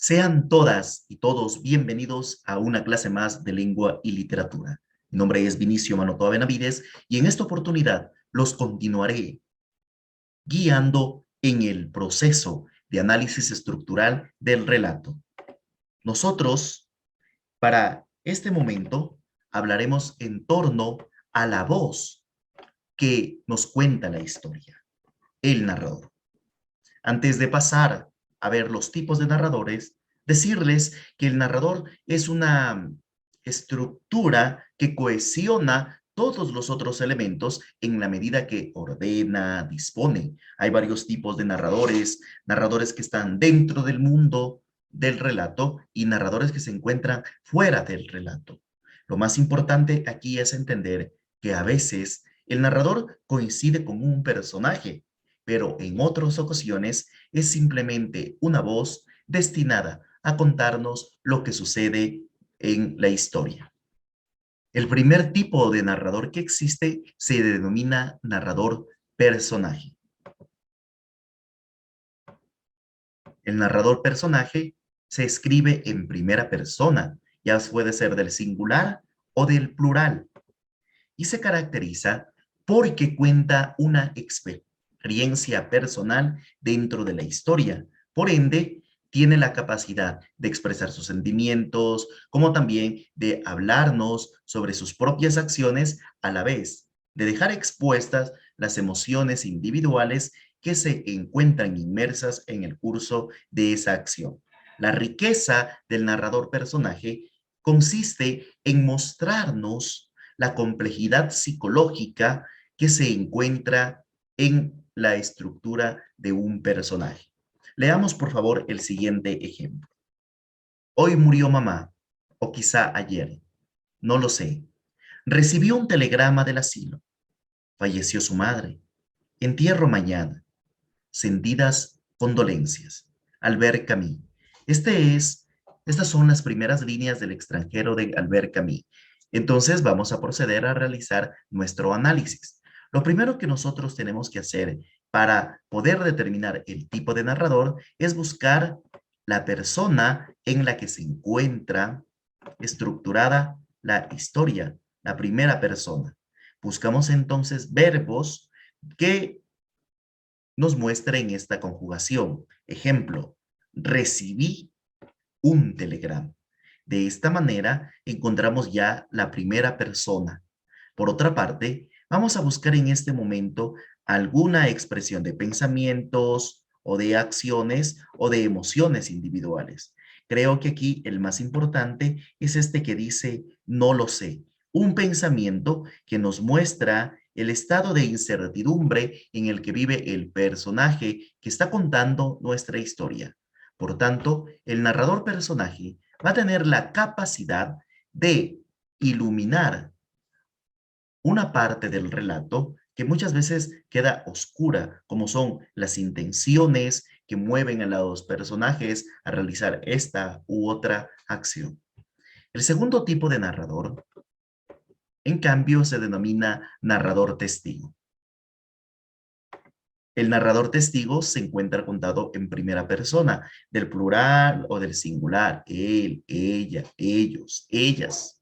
Sean todas y todos bienvenidos a una clase más de lengua y literatura. Mi nombre es Vinicio Manotoa Benavides y en esta oportunidad los continuaré guiando en el proceso de análisis estructural del relato. Nosotros, para este momento, hablaremos en torno a la voz que nos cuenta la historia, el narrador. Antes de pasar a ver los tipos de narradores, decirles que el narrador es una estructura que cohesiona todos los otros elementos en la medida que ordena, dispone. Hay varios tipos de narradores, narradores que están dentro del mundo del relato y narradores que se encuentran fuera del relato. Lo más importante aquí es entender que a veces el narrador coincide con un personaje, pero en otras ocasiones es simplemente una voz destinada a contarnos lo que sucede en la historia. El primer tipo de narrador que existe se denomina narrador personaje. El narrador personaje se escribe en primera persona, ya puede ser del singular o del plural, y se caracteriza porque cuenta una experiencia personal dentro de la historia. Por ende, tiene la capacidad de expresar sus sentimientos, como también de hablarnos sobre sus propias acciones, a la vez de dejar expuestas las emociones individuales que se encuentran inmersas en el curso de esa acción. La riqueza del narrador personaje consiste en mostrarnos la complejidad psicológica que se encuentra en la estructura de un personaje. Leamos, por favor, el siguiente ejemplo. Hoy murió mamá, o quizá ayer, no lo sé. Recibió un telegrama del asilo. Falleció su madre. Entierro mañana. Sentidas condolencias. Albert Camus. Estas son las primeras líneas del extranjero de Albert Camus. Entonces vamos a proceder a realizar nuestro análisis. Lo primero que nosotros tenemos que hacer para poder determinar el tipo de narrador es buscar la persona en la que se encuentra estructurada la historia, la primera persona. Buscamos entonces verbos que nos muestren esta conjugación. Ejemplo, recibí un telegrama. De esta manera encontramos ya la primera persona. Por otra parte, vamos a buscar en este momento alguna expresión de pensamientos o de acciones o de emociones individuales. Creo que aquí el más importante es este que dice no lo sé. Un pensamiento que nos muestra el estado de incertidumbre en el que vive el personaje que está contando nuestra historia. Por tanto, el narrador personaje va a tener la capacidad de iluminar una parte del relato que muchas veces queda oscura, como son las intenciones que mueven a los personajes a realizar esta u otra acción. El segundo tipo de narrador, en cambio, se denomina narrador testigo. El narrador testigo se encuentra contado en primera persona, del plural o del singular, él, ella, ellos, ellas.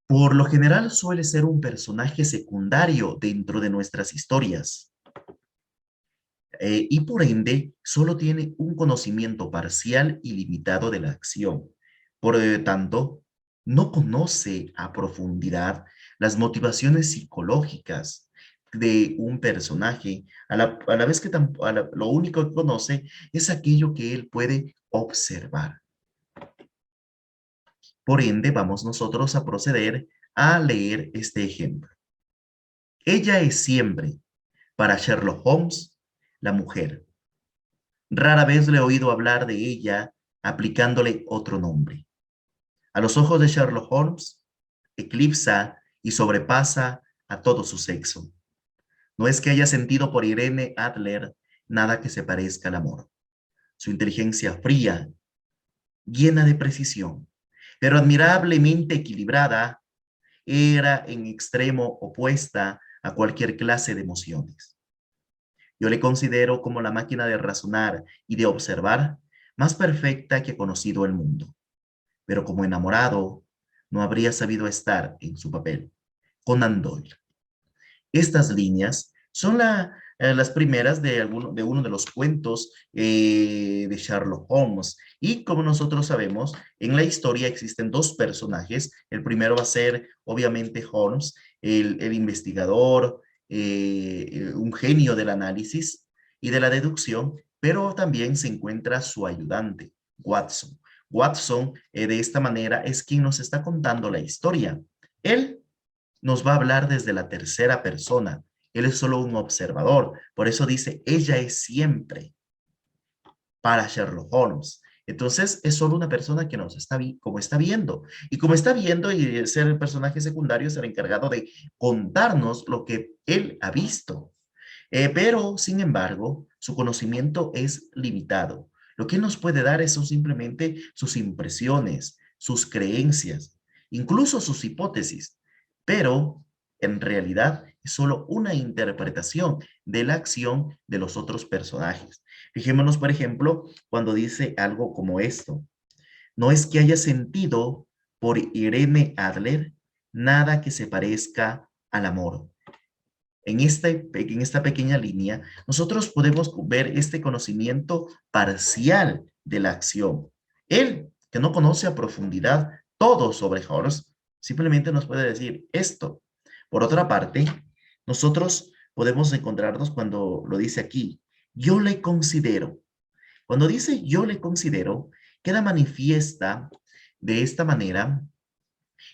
Por lo general suele ser un personaje secundario dentro de nuestras historias y por ende solo tiene un conocimiento parcial y limitado de la acción. Por tanto, no conoce a profundidad las motivaciones psicológicas de un personaje, a la vez que lo único que conoce es aquello que él puede observar. Por ende, vamos nosotros a proceder a leer este ejemplo. Ella es siempre, para Sherlock Holmes, la mujer. Rara vez le he oído hablar de ella aplicándole otro nombre. A los ojos de Sherlock Holmes, eclipsa y sobrepasa a todo su sexo. No es que haya sentido por Irene Adler nada que se parezca al amor. Su inteligencia fría, llena de precisión, pero admirablemente equilibrada, era en extremo opuesta a cualquier clase de emociones. Yo le considero como la máquina de razonar y de observar más perfecta que ha conocido el mundo. Pero como enamorado, no habría sabido estar en su papel. Conan Doyle. Estas líneas son las primeras de uno de los cuentos de Sherlock Holmes. Y como nosotros sabemos, en la historia existen dos personajes. El primero va a ser, obviamente, Holmes, el investigador, un genio del análisis y de la deducción, pero también se encuentra su ayudante, Watson. Watson, de esta manera, es quien nos está contando la historia. Él nos va a hablar desde la tercera persona. Él es solo un observador. Por eso dice, ella es siempre para Sherlock Holmes. Entonces, es solo una persona que nos está, como está viendo. Y como está viendo y ser el personaje secundario, será encargado de contarnos lo que él ha visto. Pero, sin embargo, su conocimiento es limitado. Lo que él nos puede dar son simplemente sus impresiones, sus creencias, incluso sus hipótesis. Pero, en realidad, es solo una interpretación de la acción de los otros personajes. Fijémonos, por ejemplo, cuando dice algo como esto. No es que haya sentido por Irene Adler nada que se parezca al amor. En esta pequeña línea, nosotros podemos ver este conocimiento parcial de la acción. Él, que no conoce a profundidad todo sobre Horst, simplemente nos puede decir esto. Por otra parte, nosotros podemos encontrarnos cuando lo dice aquí, yo le considero. Cuando dice yo le considero, queda manifiesta de esta manera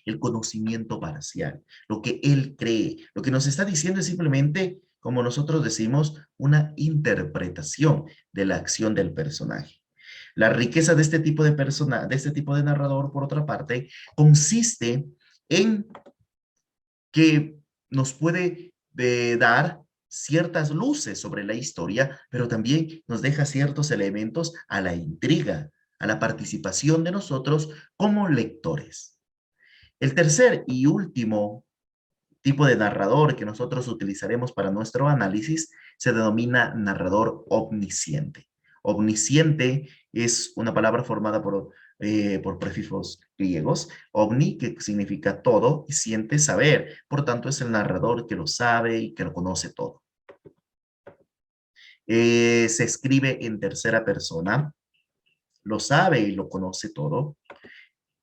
el conocimiento parcial, lo que él cree. Lo que nos está diciendo es simplemente, como nosotros decimos, una interpretación de la acción del personaje. La riqueza de este tipo de persona, de este tipo de narrador, por otra parte, consiste en que nos puede dar ciertas luces sobre la historia, pero también nos deja ciertos elementos a la intriga, a la participación de nosotros como lectores. El tercer y último tipo de narrador que nosotros utilizaremos para nuestro análisis se denomina narrador omnisciente. Omnisciente es una palabra formada por prefijos griegos. Omni, que significa todo, y siente saber. Por tanto, es el narrador que lo sabe y que lo conoce todo. Se escribe en tercera persona, lo sabe y lo conoce todo.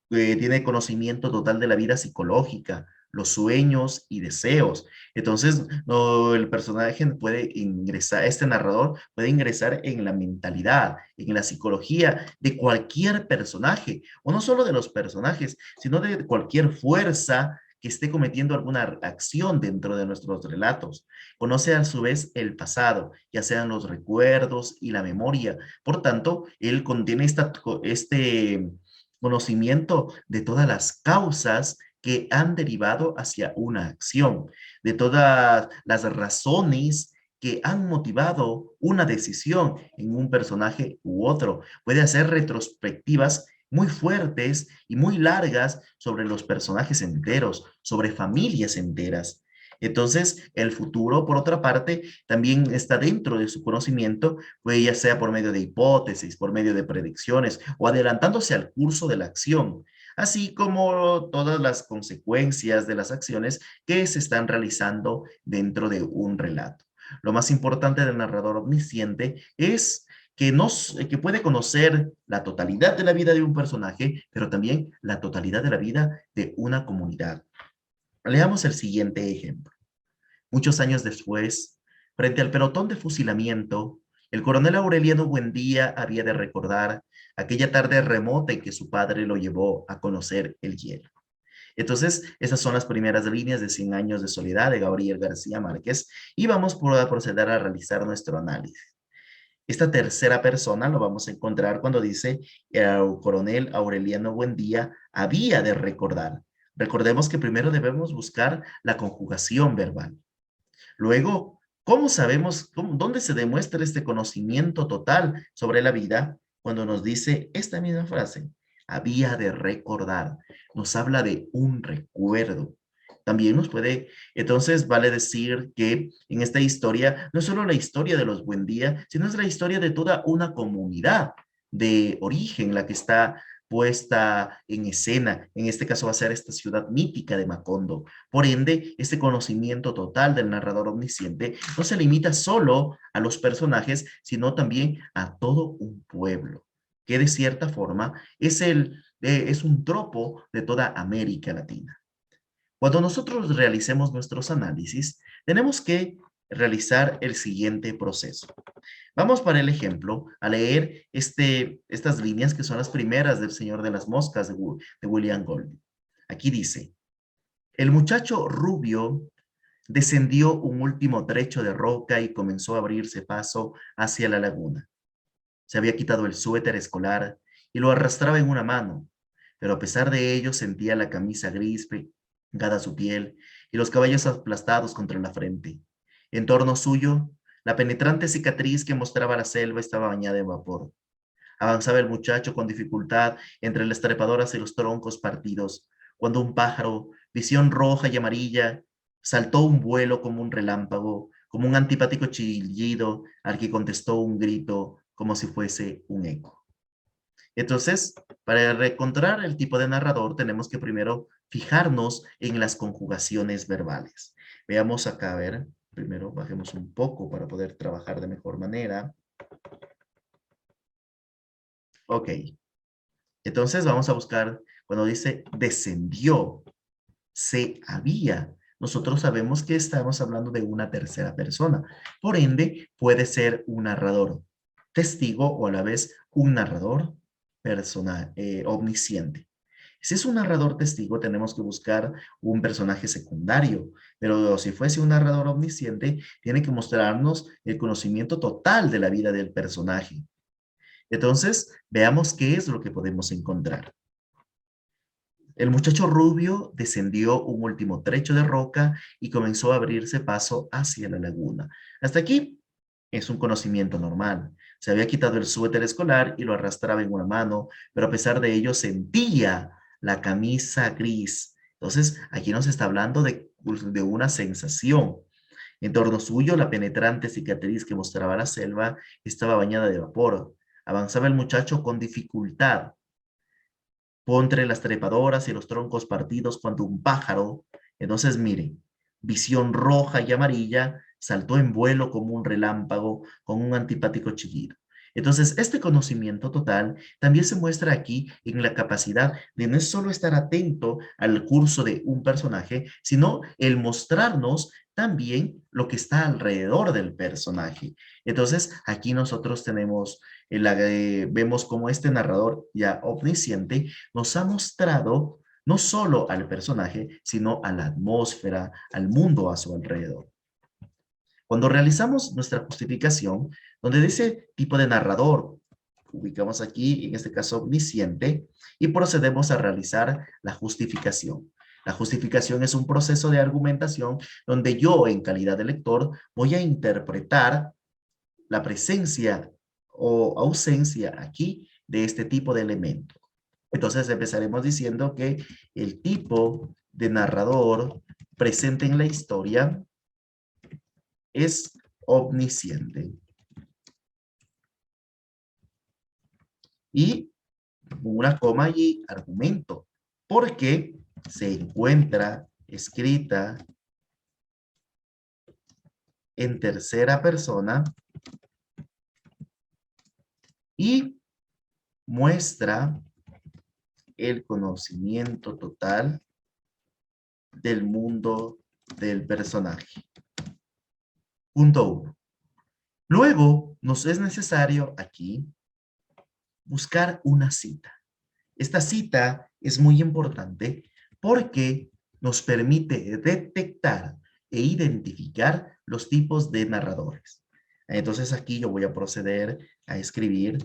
Tiene conocimiento total de la vida psicológica, los sueños y deseos. Entonces, no, el personaje puede ingresar, este narrador puede ingresar en la mentalidad, en la psicología de cualquier personaje, o no solo de los personajes, sino de cualquier fuerza que esté cometiendo alguna acción dentro de nuestros relatos. Conoce a su vez el pasado, ya sean los recuerdos y la memoria. Por tanto, él contiene este conocimiento de todas las causas que han derivado hacia una acción, de todas las razones que han motivado una decisión en un personaje u otro. Puede hacer retrospectivas muy fuertes y muy largas sobre los personajes enteros, sobre familias enteras. Entonces, el futuro, por otra parte, también está dentro de su conocimiento, pues ya sea por medio de hipótesis, por medio de predicciones o adelantándose al curso de la acción, así como todas las consecuencias de las acciones que se están realizando dentro de un relato. Lo más importante del narrador omnisciente es que puede conocer la totalidad de la vida de un personaje, pero también la totalidad de la vida de una comunidad. Leamos el siguiente ejemplo. Muchos años después, frente al pelotón de fusilamiento, el coronel Aureliano Buendía había de recordar aquella tarde remota en que su padre lo llevó a conocer el hielo. Entonces, esas son las primeras líneas de 100 años de soledad de Gabriel García Márquez y vamos a proceder a realizar nuestro análisis. Esta tercera persona lo vamos a encontrar cuando dice el coronel Aureliano Buendía había de recordar. Recordemos que primero debemos buscar la conjugación verbal. Luego, ¿cómo sabemos, dónde se demuestra este conocimiento total sobre la vida? Cuando nos dice esta misma frase, había de recordar, nos habla de un recuerdo. También nos puede, entonces vale decir que en esta historia, no es solo la historia de los Buendía, sino es la historia de toda una comunidad, de origen, la que está puesta en escena. En este caso va a ser esta ciudad mítica de Macondo. Por ende, este conocimiento total del narrador omnisciente no se limita solo a los personajes, sino también a todo un pueblo, que de cierta forma es un tropo de toda América Latina. Cuando nosotros realicemos nuestros análisis, tenemos que realizar el siguiente proceso. Vamos para el ejemplo a leer estas líneas que son las primeras del Señor de las Moscas de William Golding. Aquí dice, el muchacho rubio descendió un último trecho de roca y comenzó a abrirse paso hacia la laguna. Se había quitado el suéter escolar y lo arrastraba en una mano, pero a pesar de ello sentía la camisa gris pegada a su piel y los cabellos aplastados contra la frente. En torno suyo, la penetrante cicatriz que mostraba la selva estaba bañada en vapor. Avanzaba el muchacho con dificultad entre las trepadoras y los troncos partidos, cuando un pájaro, visión roja y amarilla, saltó un vuelo como un relámpago, como un antipático chillido al que contestó un grito como si fuese un eco. Entonces, para encontrar el tipo de narrador, tenemos que primero fijarnos en las conjugaciones verbales. Veamos acá, a ver, primero bajemos un poco para poder trabajar de mejor manera. Ok, entonces vamos a buscar cuando dice descendió, se había. Nosotros sabemos que estamos hablando de una tercera persona. Por ende, puede ser un narrador testigo o a la vez un narrador omnisciente. Si es un narrador testigo, tenemos que buscar un personaje secundario, pero si fuese un narrador omnisciente, tiene que mostrarnos el conocimiento total de la vida del personaje. Entonces, veamos qué es lo que podemos encontrar. El muchacho rubio descendió un último trecho de roca y comenzó a abrirse paso hacia la laguna. Hasta aquí es un conocimiento normal. Se había quitado el suéter escolar y lo arrastraba en una mano, pero a pesar de ello sentía la camisa gris. Entonces, aquí nos está hablando de una sensación. En torno suyo, la penetrante cicatriz que mostraba la selva estaba bañada de vapor. Avanzaba el muchacho con dificultad entre las trepadoras y los troncos partidos cuando un pájaro, entonces miren, visión roja y amarilla, saltó en vuelo como un relámpago con un antipático chillido. Entonces, este conocimiento total también se muestra aquí en la capacidad de no solo estar atento al curso de un personaje, sino el mostrarnos también lo que está alrededor del personaje. Entonces, aquí nosotros vemos como este narrador ya omnisciente nos ha mostrado no solo al personaje, sino a la atmósfera, al mundo a su alrededor. Cuando realizamos nuestra justificación, donde dice tipo de narrador, ubicamos aquí, en este caso, omnisciente, y procedemos a realizar la justificación. La justificación es un proceso de argumentación donde yo, en calidad de lector, voy a interpretar la presencia o ausencia aquí de este tipo de elemento. Entonces empezaremos diciendo que el tipo de narrador presente en la historia es omnisciente. Y una coma y argumento, porque se encuentra escrita en tercera persona y muestra el conocimiento total del mundo del personaje. Punto 1. Luego, nos es necesario aquí buscar una cita. Esta cita es muy importante porque nos permite detectar e identificar los tipos de narradores. Entonces aquí yo voy a proceder a escribir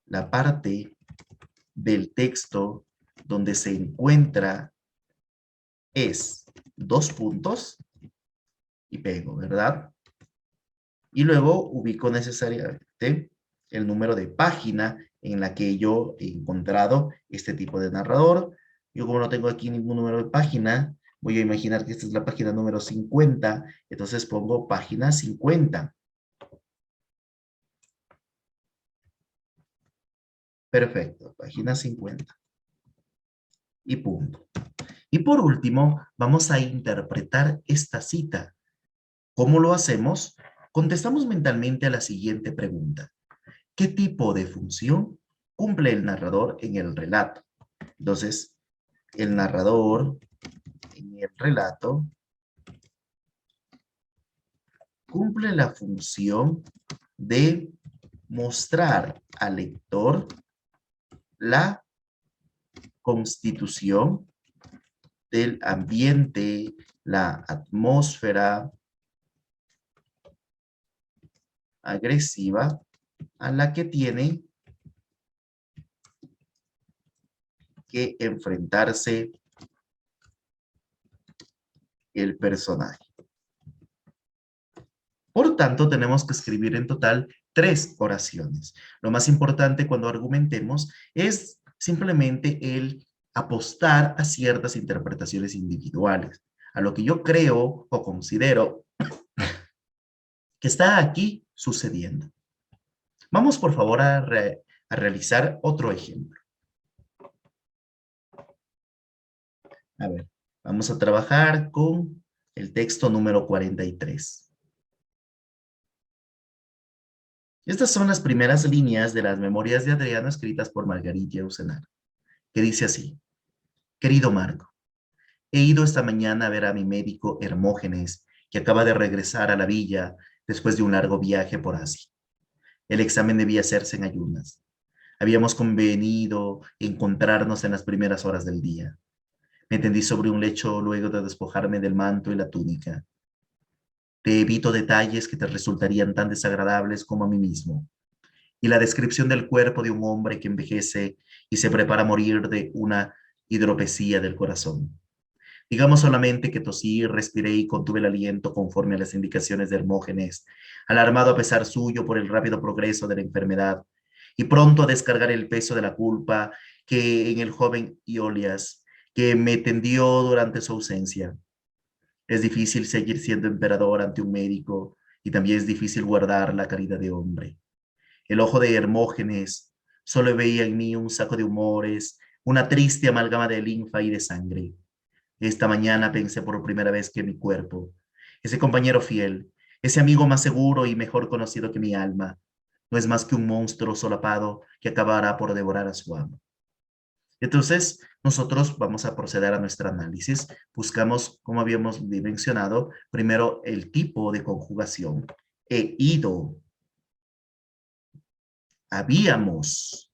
la parte del texto donde se encuentra es dos puntos y pego, ¿verdad? Y luego ubico necesariamente el número de página en la que yo he encontrado este tipo de narrador. Yo como no tengo aquí ningún número de página, voy a imaginar que esta es la página número 50, entonces pongo página 50. Perfecto, página 50. Y punto. Y por último, vamos a interpretar esta cita. ¿Cómo lo hacemos? Contestamos mentalmente a la siguiente pregunta. ¿Qué tipo de función cumple el narrador en el relato? Entonces, el narrador en el relato cumple la función de mostrar al lector la constitución del ambiente, la atmósfera agresiva a la que tiene que enfrentarse el personaje. Por tanto, tenemos que escribir en total 3 oraciones. Lo más importante cuando argumentemos es simplemente el apostar a ciertas interpretaciones individuales, a lo que yo creo o considero que está aquí sucediendo. Vamos, por favor, a realizar otro ejemplo. A ver, vamos a trabajar con el texto número 43. Estas son las primeras líneas de las memorias de Adriano escritas por Margarita Yourcenar, que dice así: Querido Marco, he ido esta mañana a ver a mi médico Hermógenes, que acaba de regresar a la villa después de un largo viaje por Asia. El examen debía hacerse en ayunas. Habíamos convenido encontrarnos en las primeras horas del día. Me tendí sobre un lecho luego de despojarme del manto y la túnica. Te evito detalles que te resultarían tan desagradables como a mí mismo. Y la descripción del cuerpo de un hombre que envejece y se prepara a morir de una hidropesía del corazón. Digamos solamente que tosí, respiré y contuve el aliento conforme a las indicaciones de Hermógenes, alarmado a pesar suyo por el rápido progreso de la enfermedad y pronto a descargar el peso de la culpa que en el joven Iolias, que me tendió durante su ausencia. Es difícil seguir siendo emperador ante un médico y también es difícil guardar la caridad de hombre. El ojo de Hermógenes solo veía en mí un saco de humores, una triste amalgama de linfa y de sangre. Esta mañana pensé por primera vez que mi cuerpo, ese compañero fiel, ese amigo más seguro y mejor conocido que mi alma, no es más que un monstruo solapado que acabará por devorar a su amo. Entonces, nosotros vamos a proceder a nuestro análisis. Buscamos, como habíamos mencionado, primero el tipo de conjugación. He ido, habíamos,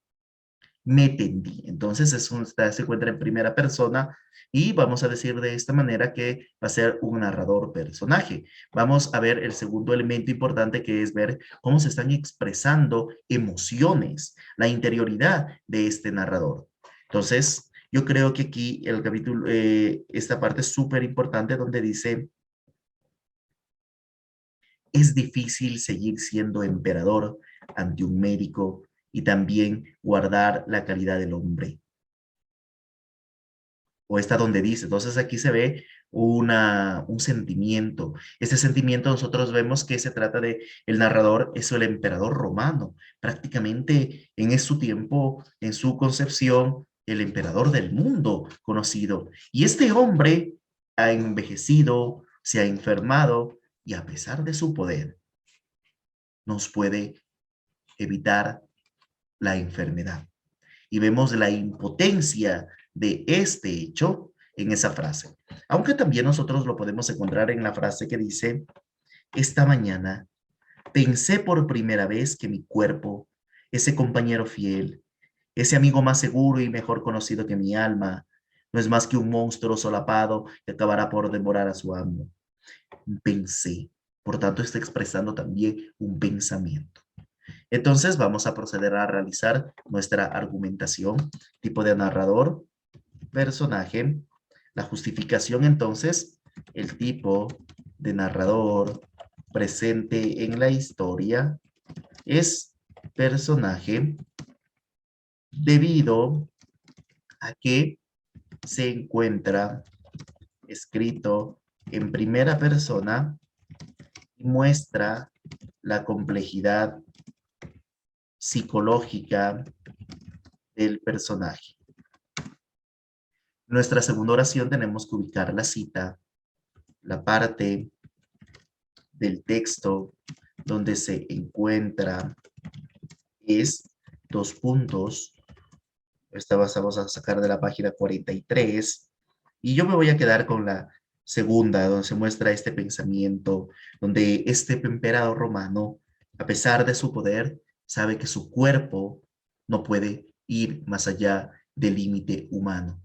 me tendí. Entonces, se encuentra en primera persona y vamos a decir de esta manera que va a ser un narrador personaje. Vamos a ver el segundo elemento importante, que es ver cómo se están expresando emociones, la interioridad de este narrador. Entonces, yo creo que aquí el capítulo, esta parte es súper importante donde dice: es difícil seguir siendo emperador ante un médico y también guardar la calidad del hombre. O está donde dice. Entonces aquí se ve un sentimiento. Este sentimiento nosotros vemos que se trata de el narrador, es el emperador romano. Prácticamente en su tiempo, en su concepción, el emperador del mundo conocido. Y este hombre ha envejecido, se ha enfermado y a pesar de su poder, nos puede evitar la enfermedad. Y vemos la impotencia de este hecho en esa frase. Aunque también nosotros lo podemos encontrar en la frase que dice: esta mañana pensé por primera vez que mi cuerpo, ese compañero fiel, ese amigo más seguro y mejor conocido que mi alma, no es más que un monstruo solapado que acabará por devorar a su amo. Pensé, por tanto está expresando también un pensamiento. Entonces vamos a proceder a realizar nuestra argumentación, tipo de narrador, personaje, la justificación. Entonces, el tipo de narrador presente en la historia es personaje debido a que se encuentra escrito en primera persona y muestra la complejidad psicológica del personaje. En nuestra segunda oración tenemos que ubicar la cita, la parte del texto donde se encuentra es dos puntos. Esta vamos a sacar de la página 43 y yo me voy a quedar con la segunda, donde se muestra este pensamiento, donde este emperador romano, a pesar de su poder, sabe que su cuerpo no puede ir más allá del límite humano.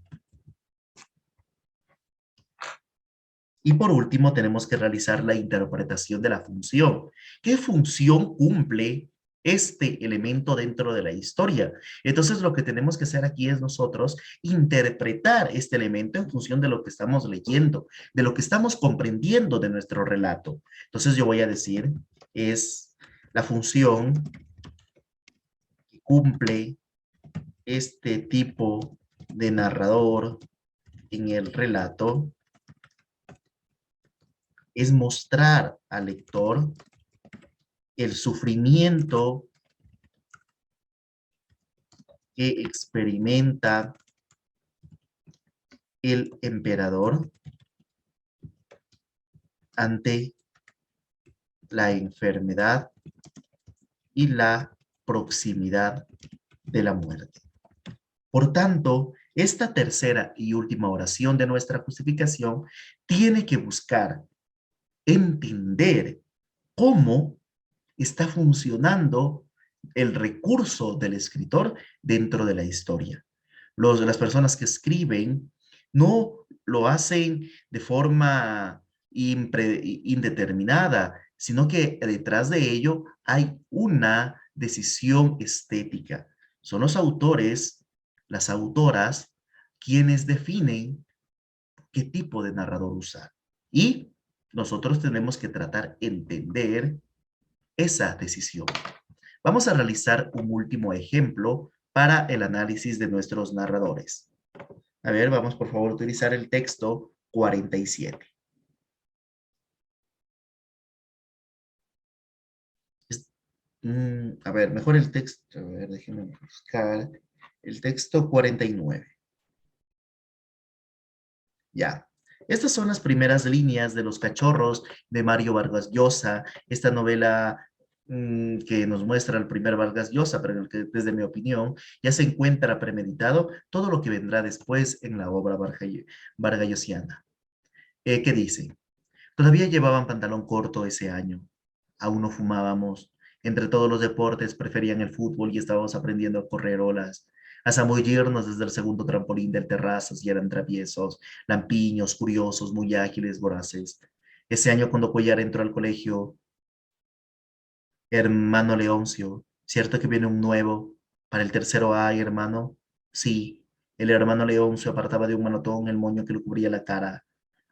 Y por último, tenemos que realizar la interpretación de la función. ¿Qué función cumple este elemento dentro de la historia? Entonces, lo que tenemos que hacer aquí es nosotros interpretar este elemento en función de lo que estamos leyendo, de lo que estamos comprendiendo de nuestro relato. Entonces, yo voy a decir, es la función que cumple este tipo de narrador en el relato es mostrar al lector el sufrimiento que experimenta el emperador ante la enfermedad y la proximidad de la muerte. Por tanto, esta tercera y última oración de nuestra justificación tiene que buscar entender cómo está funcionando el recurso del escritor dentro de la historia. Las personas que escriben no lo hacen de forma indeterminada, sino que detrás de ello hay una decisión estética. Son los autores, las autoras, quienes definen qué tipo de narrador usar. Y nosotros tenemos que tratar de entender esa decisión. Vamos a realizar un último ejemplo para el análisis de nuestros narradores. A ver, vamos por favor a utilizar el texto 47. A ver, mejor el texto, a ver, déjenme buscar el texto 49. Ya. Estas son las primeras líneas de Los Cachorros de Mario Vargas Llosa, esta novela que nos muestra el primer Vargas Llosa, pero en el que, desde mi opinión, ya se encuentra premeditado todo lo que vendrá después en la obra vargallosiana. ¿Qué dice? Todavía llevaban pantalón corto ese año. Aún no fumábamos. Entre todos los deportes preferían el fútbol y estábamos aprendiendo a correr olas, a zambullirnos desde el segundo trampolín del terrazas y eran traviesos, lampiños, curiosos, muy ágiles, voraces. Ese año cuando Cuellar entró al colegio, hermano Leoncio, ¿cierto que viene un nuevo para el tercero A, hermano? Sí, el hermano Leoncio apartaba de un manotón el moño que le cubría la cara.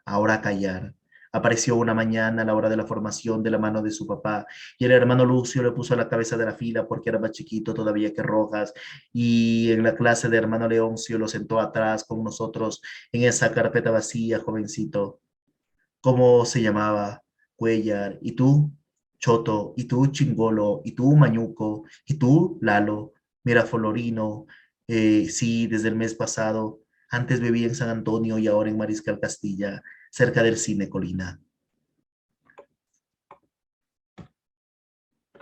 Ahora a callar. Apareció una mañana a la hora de la formación de la mano de su papá y el hermano Lucio le puso a la cabeza de la fila porque era más chiquito todavía que Rojas y en la clase de hermano Leoncio lo sentó atrás con nosotros en esa carpeta vacía, jovencito. ¿Cómo se llamaba? Cuellar. ¿Y tú? Choto. ¿Y tú? Chingolo. ¿Y tú? Mañuco. ¿Y tú? Lalo. Mira, Florino. Sí, desde el mes pasado. Antes vivía en San Antonio y ahora en Mariscal Castilla, cerca del Cine Colina.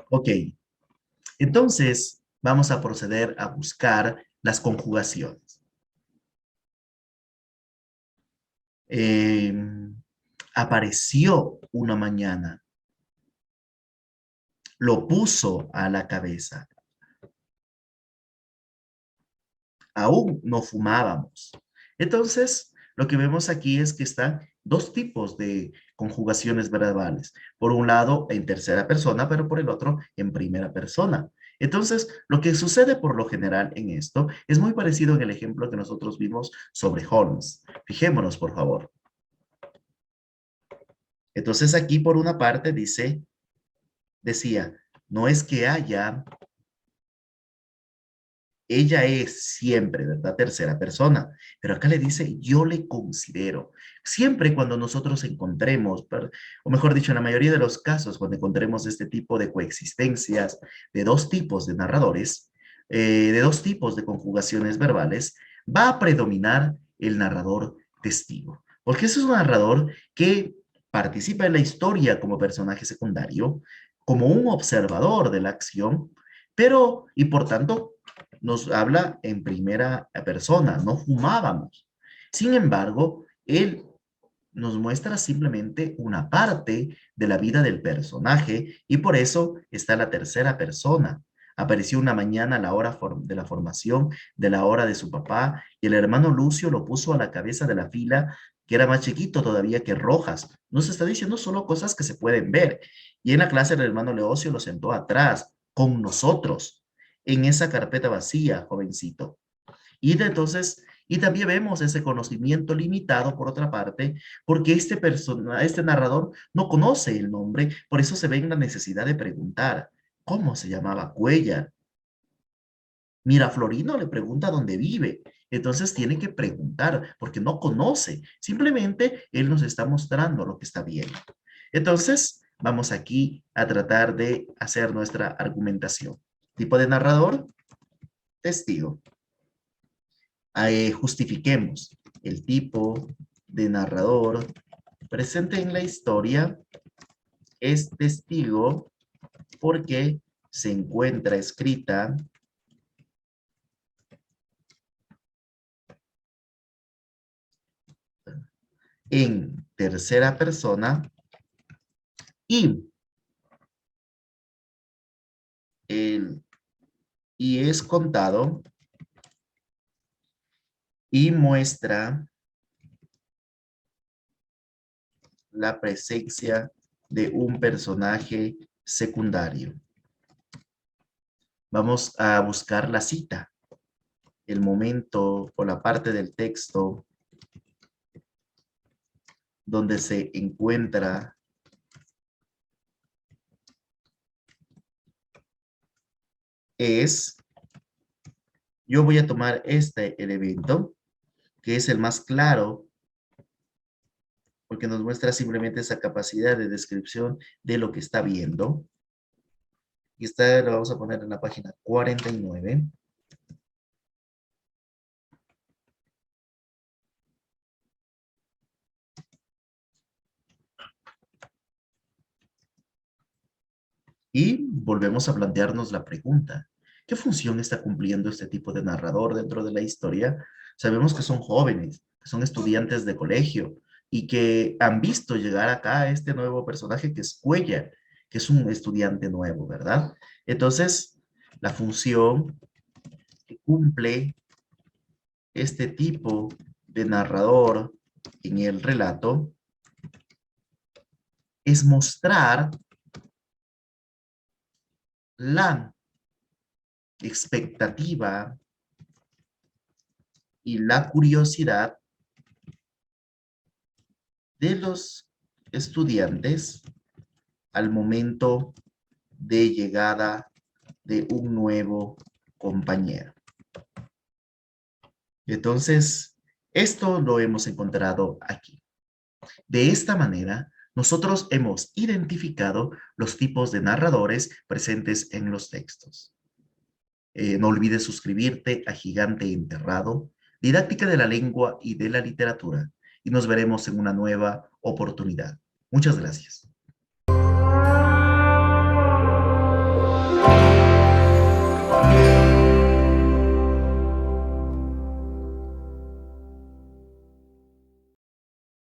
Ok, entonces vamos a proceder a buscar las conjugaciones. Eh, Apareció una mañana, lo puso a la cabeza. Aún no fumábamos. Entonces, lo que vemos aquí es que están dos tipos de conjugaciones verbales. Por un lado, en tercera persona, pero por el otro, en primera persona. Entonces, lo que sucede por lo general en esto es muy parecido en el ejemplo que nosotros vimos sobre Holmes. Fijémonos, por favor. Entonces, aquí por una parte decía, no es que haya. Ella es siempre, ¿verdad? Tercera persona. Pero acá le dice, yo le considero. Siempre cuando nosotros encontremos, o mejor dicho, en la mayoría de los casos, cuando encontremos este tipo de coexistencias de dos tipos de narradores, de dos tipos de conjugaciones verbales, va a predominar el narrador testigo. Porque ese es un narrador que participa en la historia como personaje secundario, como un observador de la acción, pero, y por tanto, nos habla en primera persona, no fumábamos. Sin embargo, él nos muestra simplemente una parte de la vida del personaje y por eso está la tercera persona. Apareció una mañana a la hora de la formación, de la hora de su papá, y el hermano Lucio lo puso a la cabeza de la fila, que era más chiquito todavía que Rojas. Nos está diciendo solo cosas que se pueden ver. Y en la clase el hermano Leocio lo sentó atrás, con nosotros, en esa carpeta vacía, jovencito. Y de entonces, y también vemos ese conocimiento limitado por otra parte, porque este narrador no conoce el nombre, por eso se ve en la necesidad de preguntar, ¿cómo se llamaba Cuellar? Miraflorino le pregunta dónde vive, entonces tiene que preguntar, porque no conoce, simplemente él nos está mostrando lo que está viendo. Entonces, vamos aquí a tratar de hacer nuestra argumentación. Tipo de narrador, testigo. Justifiquemos el tipo de narrador presente en la historia es testigo porque se encuentra escrita en tercera persona y, el, y es contado y muestra la presencia de un personaje secundario. Vamos a buscar la cita, el momento o la parte del texto donde se encuentra es, yo voy a tomar este elemento, que es el más claro, porque nos muestra simplemente esa capacidad de descripción de lo que está viendo. Y esta lo vamos a poner en la página 49. Y volvemos a plantearnos la pregunta, ¿qué función está cumpliendo este tipo de narrador dentro de la historia? Sabemos que son jóvenes, que son estudiantes de colegio y que han visto llegar acá a este nuevo personaje que es Cuellar, que es un estudiante nuevo, ¿verdad? Entonces, la función que cumple este tipo de narrador en el relato es mostrar la expectativa y la curiosidad de los estudiantes al momento de llegada de un nuevo compañero. Entonces, esto lo hemos encontrado aquí. De esta manera, nosotros hemos identificado los tipos de narradores presentes en los textos. No olvides suscribirte a Gigante Enterrado, Didáctica de la Lengua y de la Literatura, y nos veremos en una nueva oportunidad. Muchas gracias.